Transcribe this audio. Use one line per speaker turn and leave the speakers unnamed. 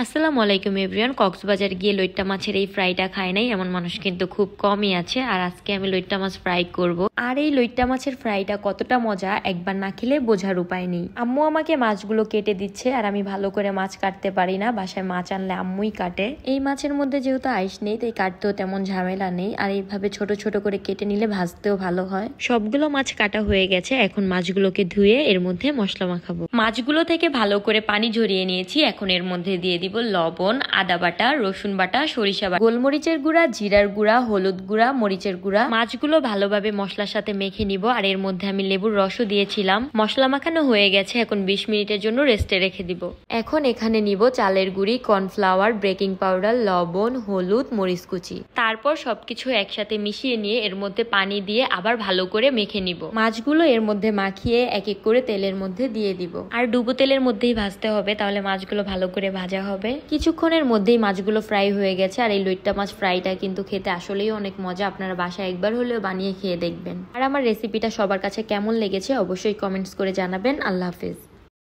আসসালামু আলাইকুম এভরিওয়ান। কক্সবাজার গিয়ে লইট্টা মাছের এই ফ্রাইটা খায় নাই এমন মানুষ কিন্তু খুব কমই আছে। আর আজকে আমি লইট্টা মাছ ফ্রাই করব। আর এই লইট্টা মাছের ফ্রাইটা কতটা মজা একবার না খেলে বোঝার উপায় নেই। আম্মু আমাকে মাছগুলো কেটে দিচ্ছে আর আমি ভালো করে মাছ কাটতে পারি না, বাসায় মাছ আনলে আম্মুই কাটে। এই মাছের মধ্যে যেহেতু আইস নেই তাই কাটতেও তেমন ঝামেলা নেই, আর এইভাবে ছোট ছোট করে কেটে নিলে ভাজতেও ভালো হয়। সবগুলো মাছ কাটা হয়ে গেছে, এখন মাছগুলোকে ধুয়ে এর মধ্যে মশলা মাখাবো। মাছগুলো থেকে ভালো করে পানি ঝরিয়ে নিয়েছি, এখন এর মধ্যে দিয়ে দিব লবণ, আদা বাটা, রসুন বাটা, সরিষা বাটা, গোলমরিচের গুঁড়া, জিরার গুঁড়া, হলুদ গুঁড়া, মরিচের গুঁড়া। মাছগুলো ভালোভাবে মশলার সাথে মেখে নিব, আর এর মধ্যে আমি লেবুর রসও দিয়েছিলাম। মশলা মাখানো হয়ে গেছে, এখন 20 মিনিটের জন্য রেস্টে রেখে দিব। এখন এখানে নিব চালের গুঁড়ি, কর্নফ্লাওয়ার, বেকিং পাউডার, লবণ, হলুদ, মরিচ কুচি। তারপর সবকিছু একসাথে মিশিয়ে নিয়ে এর মধ্যে পানি দিয়ে আবার ভালো করে মেখে নিব। মাছগুলো এর মধ্যে মাখিয়ে এক এক করে তেলের মধ্যে দিয়ে দিব, আর ডুবো তেলের মধ্যেই ভাজতে হবে, তাহলে মাছগুলো ভালো করে ভাজা হবে। কিছুক্ষণের মধ্যেই মাছগুলো ফ্রাই হয়ে গেছে। আর এই লইট্টা মাছ ফ্রাইটা কিন্তু খেতে আসলেই অনেক মজা, আপনারা বাসায় একবার হলেও বানিয়ে খেয়ে দেখবেন। আর আমার রেসিপিটা সবার কাছে কেমন লেগেছে অবশ্যই কমেন্টস করে জানাবেন। আল্লাহ হাফেজ।